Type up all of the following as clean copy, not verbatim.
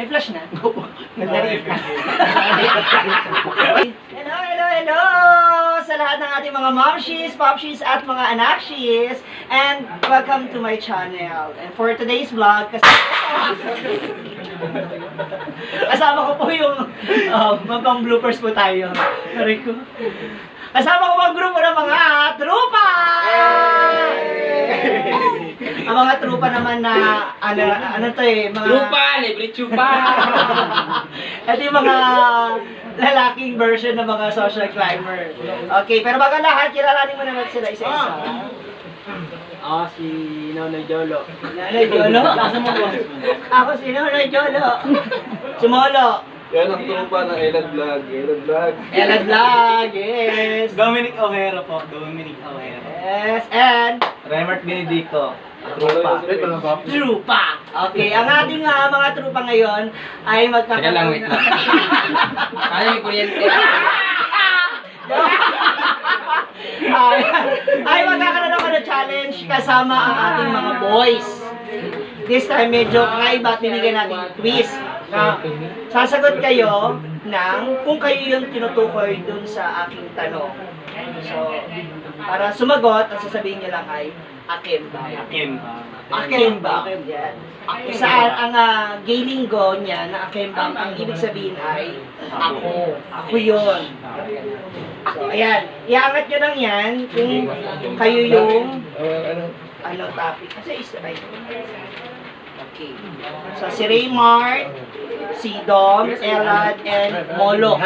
May flash na. Nag-live na. Hello sa lahat ng ating mga momshies, popshies, at mga anakshies. And welcome to my channel. And for today's vlog, kasama ko po yung mabang bloopers po tayo. Mariko. Kasama ko ang grupo ng mga trupa! Ang mga trupa naman na, ano to eh, mga... Trupa! Libre chupa! Ito yung mga lalaking version ng mga social climber. Okay, pero bago lahat, kilalanin mo naman sila isa-isa. Ako si Nonoy Jolo. Nonoy Jolo? Ako si Nonoy Jolo. Sumolo. Yan ang trupa ng Elad Vlog. Elad Vlog. Elad Vlog, yes. Dominic O'Hara po. Dominic O'Hara. Yes, and... Remart Benedicto. Trupa. Trupa. Okay, ang ating mga trupa ngayon ay magkakaroon... Teka lang, wait lang. Kaya may kuryente. ay magkakaroon ako ng challenge kasama ang ating mga boys. This time medyo kakaiba at binigyan natin yung twist. Sasagot kayo ng kung kayo yung tinutukoy dun sa aking tanong. So, para sumagot, ang sasabihin nyo lang ay Akemba. Akemba. Yan. Saan ang gay linggo niya na Akemba, ang ibig sabihin ay ako. Ako yun. So, ayan. Iangat nyo lang yan kung kayo yung ano topic. Kasi isa right. Okay. So, si Raymart, si Dom, Elad, and Molo.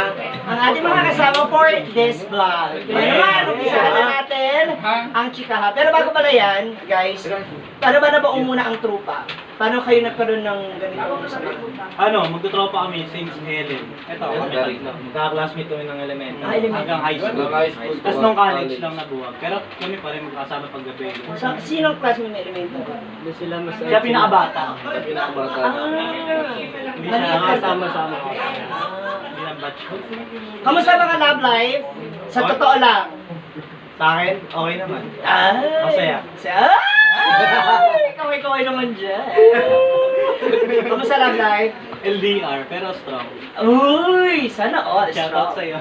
Ang ating mga kasama for this vlog. Kaya naman, umpisahan na natin ang chikaha. Pero bago pala yan, guys, paano ba nabaong muna ang trupa? Paano kayo nagkaroon ng ganitong sama? Magtutropa kami since Helen. Ito, kami tatlo. Magkaka-classmate kami ng elementary. Hanggang high school. Tapos nung college lang nabuwag. Pero kami pa rin magkasama paggabi. So, sinong class mo na elemento? Siya pinakabata. Pinakabata. Hindi siya nakasama-sama ko. Hindi ng batch ko. Kamusta mga love life? Sa totoo lang. Sa akin, okay naman. Masaya. Kaway-kaway naman dyan. Kamusta love life? LDR, pero strong. Uy! Sana all Shoutout strong. sa'yo.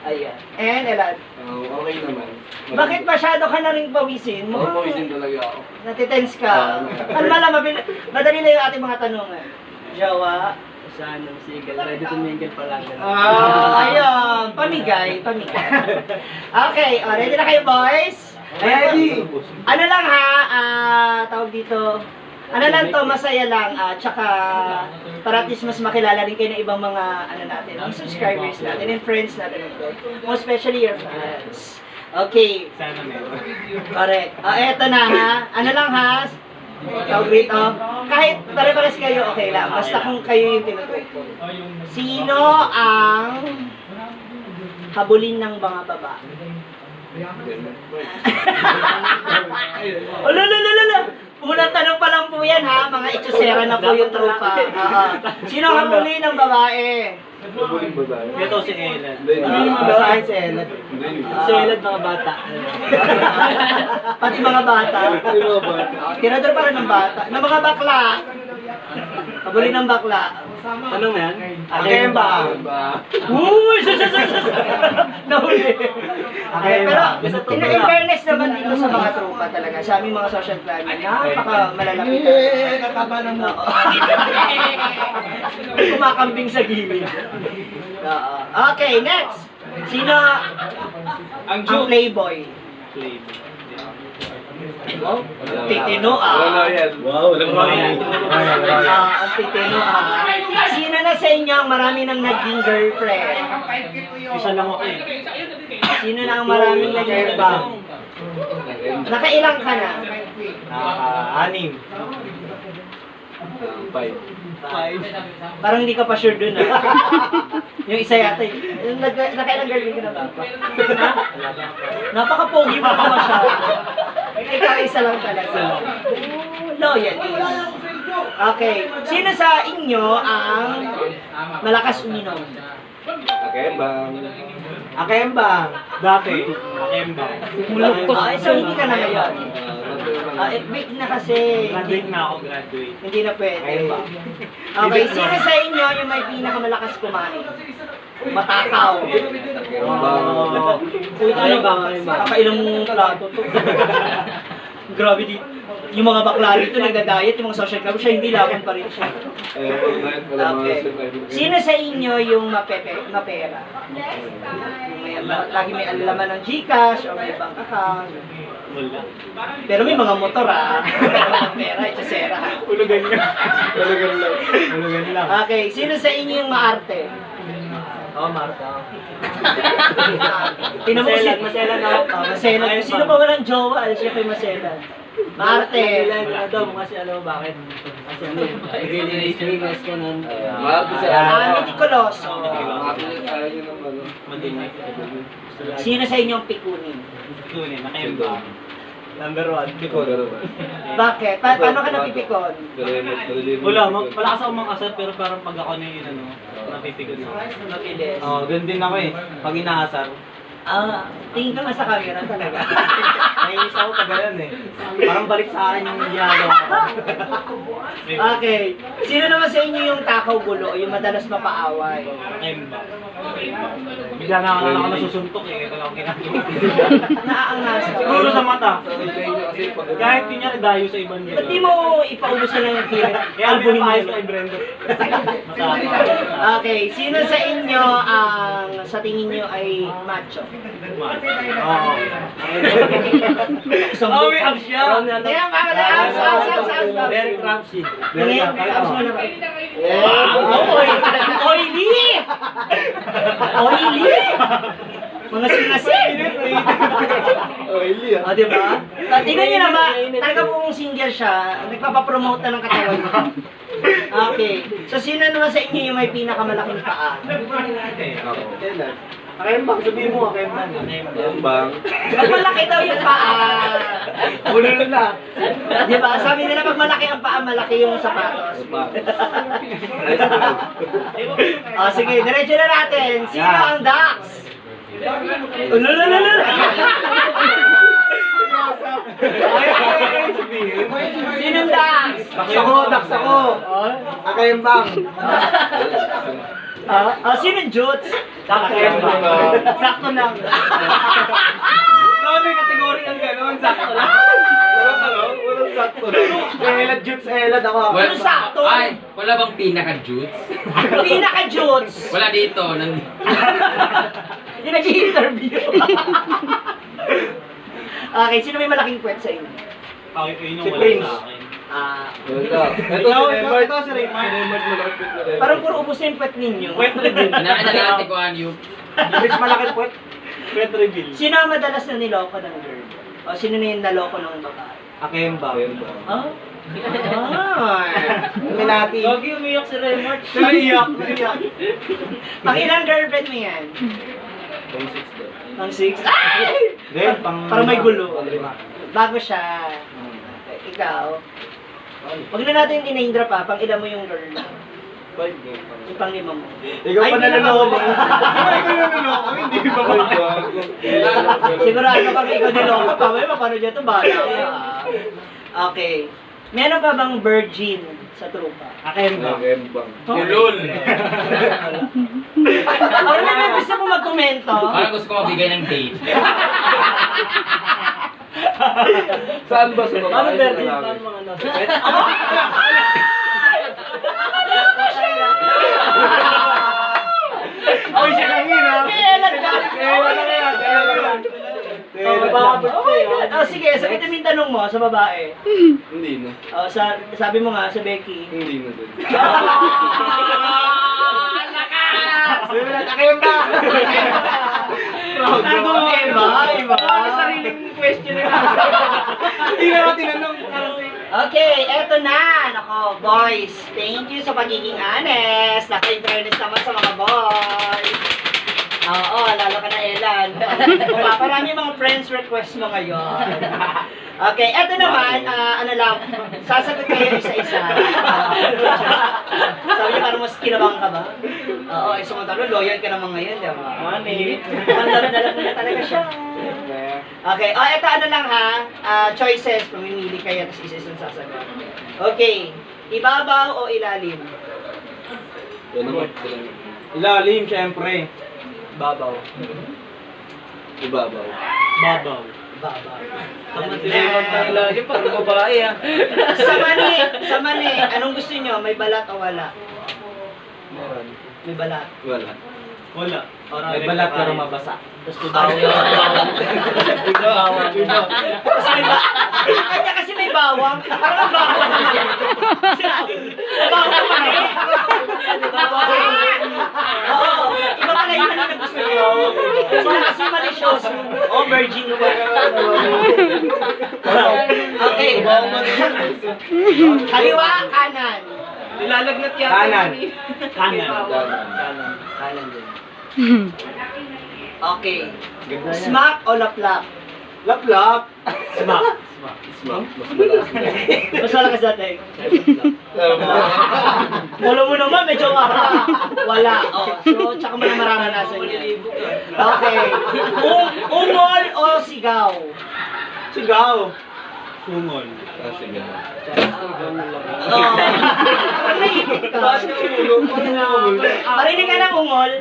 Ayan. And Elad, Okay naman. bakit masyado ka na rin pawisin? Pawisin talaga ako. Natitense ka. Ano malam, madali lang yung ating mga tanungan. Jawa. Saan ang single? Ready to mingle pa lang. Ayun. Pamigay. Okay, ready na kayo boys? Ready! Ano lang ha, tawag dito, ano lang to, masaya lang, tsaka para at least mas makilala rin kayo ng ibang mga, natin, mga subscribers natin and friends natin, most especially your fans. Okay, Sana meron. correct. Eto na ha, ano lang ha, tawag dito, kahit pare-pares kayo, okay lang, basta kung kayo yung tinutukoy. Sino ang habulin ng mga babae? Lala! Unang tanong pa lang po yan ha, mga itusera na po yung trupa. Sino ang habulin ng babae? Mabuling babae. Ito si Ellen. Saan si Elad? Si Ellen mga bata. Pati mga bata. Sino ba? Tirador pa rin ng bata. Ng mga bakla. Habulin ng bakla. Tanong na yan? Akemba. Uy! Nahuli. Okay, pero in fairness naman dito sa mga trupa talaga, sa aming mga social climber, napaka malalapit. Kumakambing sa gilid. Okay, next. Sino ang playboy? Titino Wala yan. Wow, walang ang titino Sino na sa inyo ang marami nang naging girlfriend? Isa lang ako eh. Sino na ang maraming naging girlfriend? Nakailang ka na? Anim. 5. Parang hindi ka pa sure dun Yung isa yata yung nakailang girlfriend ka na ba? Napaka-pogi mo pa masyado. Ikaw isa lang talaga. Loyal. Okay. Sino sa inyo ang malakas uminom? Akembang. Akemba. Dati. Akemba. So hindi ka na ngayon. Big na kasi. Graduate na ako, graduate. Hindi na pwede. Okay, sino sa inyo yung may pinakamalakas kumain? Matakaw. Uy, ano ba? Kakailang plato to. Grabe di. Yung mga bakla dito nagda-diet, yung mga social club, siya hindi laban pa rin siya. Okay. Sino sa inyo yung mapera? Lagi may alaman ng Gcash o may bank account. Wala. Pero may mga motor pera, itsasera. Ulugan lang. Ulugan lang. Okay, sino sa inyo yung maarte? Oo, Marta. Maselan, maselan ako. Maselan. Sino pa walang jowa? Siya kay Maselan. Maarte. Kasi alam mo bakit? Kasi ano, Pilipinas ka nun. Marami sa Mitikuloso. Madimay. Sino sa inyo ang pikunin? Tunin, nakayamba. Number 1. Bakit? Paano ka napipikon? Wala, malakas ako mang-asar pero parang pag ako na yun, napipikon ako. Mabilis. Oo, ganun din ako eh. Pag inaasar, Tingin ka nga sa camera talaga. nainis ako pag ganun eh. Parang balik sa akin yung ginagawa ko. Okay. Sino naman sa inyo yung takaw gulo, yung madalas mapaaway? Nakayamba. Bigla na ako nasusuntok eh. Ito lang ako ginagawa. Naaangas ka. Siguro sa mata. Kahit di niya dayo sa ibang Ba't di mo ipaubos na lang yung tira? Kaya albuhin mo kay Brenda. Okay. Sino sa inyo ang sa tingin nyo ay macho? Oo. Isang may abs siya. Kaya mawala abs. Derek Ramsey. Tingin, abs mo na ba? Oily! Oily! Mga singasin! Oily ah. Diba? Tingnan nyo naman, talaga pong single siya, nagpapapromote na ng katawan niya. Okay. So, sino naman sa inyo yung may pinakamalaking paa? Akembang, sabihin mo, Akembang. Bang. Pag malaki daw yung paa. Ulo na. Diba? Sabi nila pag malaki ang paa, malaki yung sapatos. Sige, diretso na natin. Sino ang Dax? Sinong Dax? Dax ako. Akembang. Sinong Jutes? Akembang. Sakto lang. May kategory ang gano'n, sakto lang. Walang sakto lang. Elad, Jutes, Elad ako. Ano sakto? Ay, wala bang pinaka-jutes? Pinaka-Jutes. Wala dito. Yung nag-i-interview. Okay, sino may malaking puwet sa inyo? Yun Si yung Prince. wala sa akin. Wala. Ito si Raymart. Ito si Raymart. Malapit na rin. Parang puro ubos na yung puwet ninyo. Wet reveal. Inaanalate ko ano yung... Rich malaki puwet. Wet reveal. Sino ang madalas na niloko ng girl? O sino na yung naloko ng babae? Akembang. Oh? Minati. Gogi, umiyak si Raymart. Naiyak. Pang ilang girlfriend mo yan? Pang 6 daw. Pang 6? Ay! Then, Parang may gulo. Pang 5. Bago siya. Ikaw. Huwag na natin i-name drop pang ilan mo yung girl? Yung pang 5 mo. Ikaw pa naloloko. Ikaw naloloko, hindi ba ba? Sigurado kami ikaw niloko pa. May mapanood dyan ito, bahala ka. Okay. Meron pa bang virgin sa trupa? Akembang. Akembang. Ulol! Or may gusto mo magkomento? Parang gusto ko mabigay ng date. Saan ba sa Paano babae? virgin? Sa Paano lalaki? mga nasa pet? Oy, siya lang yun ha. Kailan ka? Kailan lang yan. Kailan lang yan. Sige, sabihin mo yung tanong mo sa babae. Hindi na. Sabi mo nga sa Becky. Hindi na din. Sabi mo lang, Akembang. Iba. Sariling question na lang. Hindi na ako tinanong. Okay, eto na. Nako, boys. Thank you sa pagiging honest. Naka-internet naman sa mga boys. Oo, lalo ka na Elan. Parami mga friends request mo ngayon. Okay, eto naman, ano lang, sasagot kayo isa-isa. Sabi niya, parang mas kinabahan ka ba? Oo, sumunod loyal ka naman ngayon, di ba? Money. Mandar na lang na talaga siya. Okay, eto ano lang ha, choices, pamimili kayo, tapos isa-isa sasagot. Okay, ibabaw o ilalim? Yan naman. Ilalim, syempre. Babaw. Ibabaw. Babaw. Babaw. Ilalim, parang babae ah. Sa mani, anong gusto nyo? May balat o wala? Meron. May balat. Wala. Wala. May balat pero mabasa. Tapos tubaw yun. Kasi may kanya kasi may bawang. Parang bawang. Bawang pa rin. Oo. Iba pala yung ano na gusto nyo. Sila kasi malicious. Oh, virgin ba? Okay. Kaliwa, kanan. Nilalagnat yan. Kanan. Kanan. Kanan din. Okay. Smack o laplap? Lap-lap. Smack. Smack. Mas malakas. Mas malakas dati. Wala mo naman, medyo wala. Oh, so, tsaka mo na mararanasan niya. Okay. Ungol o sigaw? Sigaw. Sungol. Sige. Oo. Parang naipit ka. Marinig ka ng ungol?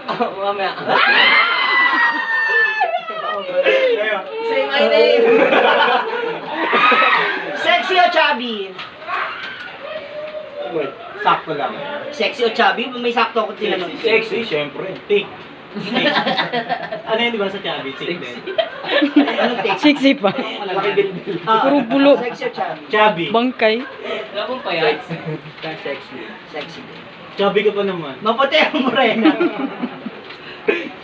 Mamaya. Say my name. Sexy o chubby? Sakto lang. Sexy o chubby? May sakto ako tinanong. Sexy, syempre. Thick. Ano yun, di ba sa chubby? Thick din. Anong take? Sexy pa. Malaki gilbil. Puro bulo. Sexy o chubby? Chubby. Bangkay. Labang pa yan. Sexy. Sexy. Chubby ka pa naman. Maputi ang morena.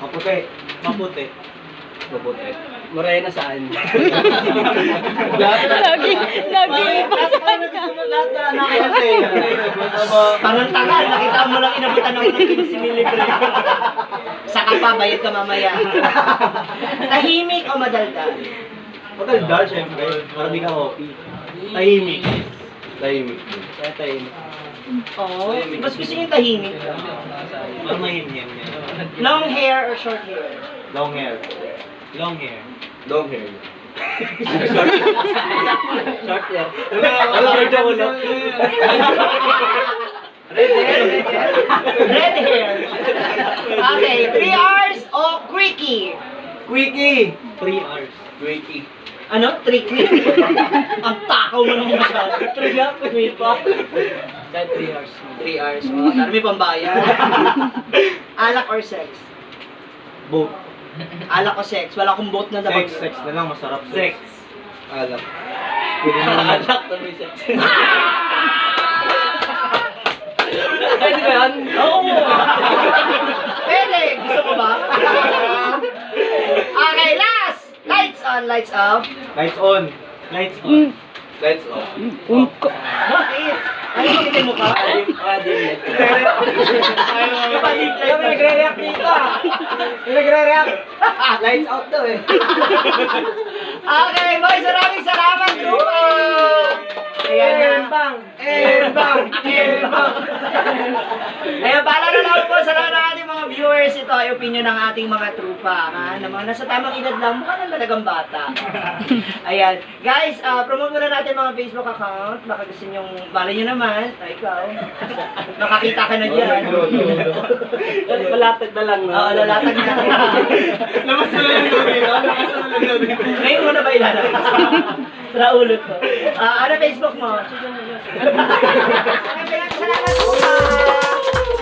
Maputi. Maputi. Mabuti. Morena saan? Lagi iba sa kanya. Parang tanga, nakita mo lang inabutan ako ng 15 libre. Saka pa, bayad ka mamaya. Tahimik o madaldal? Mataldal, syempre. Para di ka hopi. Tahimik. Tahimik. Kaya tahimik. Oo, mas gusto niyo tahimik. Para mahimyem yan. Long hair or short hair? Long hair. Long hair. Long hair. Short hair. Alberto ulo. Red hair? Red hair. Okay, 3 hours o quickie? Quickie. 3 hours. Quickie. Ano? Tricky? Ang takaw mo naman masyado. Tricky pa. Kahit 3 hours. 3 hours. Oh, may pambayad. Alak or sex? Both. Alak o sex? Wala akong boat na dapat. Sex na lang, masarap sex. Alak. Pwede naman. Alak na may sex. Pwede ba yan? Oo. Pwede. Gusto mo ba? Okay, last! Lights on, lights off. Lights on. Lights on. Lights off. Unko. Bakit? Ano yung mo ka? Adim. Nagre-react dito ah. Nagre-react. Lights out daw eh. Okay, boys, maraming salamat, Lupa! Ayan na. Embang! Ayan, paalala na lang po sa lahat ng ating mga viewers. Ito ay opinion ng ating mga trupa. Ha? Na mga nasa tamang edad lang, mukha na talagang bata. Ayan. Guys, promote muna natin mga Facebook account. Baka gusto nyong, bala nyo naman. Ikaw. Nakakita ka na dyan. Palatag na lang. Oo, lalatag na. Labas mo lang yung dito. Labas mo lang yung dito. Ngayon mo na ba ilalabas? Sa ulo ko. Ano Facebook mo? Salamat po.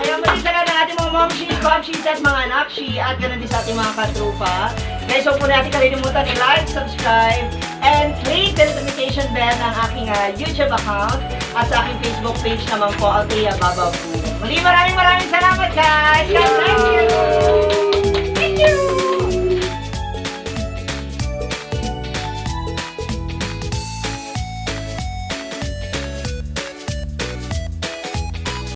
Ayaw mo din salamat ng ating mga momshies, popshies at mga nakshi at ganoon din sa ating mga katrupa. Guys, huwag po natin kalimutan i-like, subscribe, and click the notification bell ng aking YouTube account at sa aking Facebook page naman po, Althea Bababu. Muli maraming salamat guys! God bless!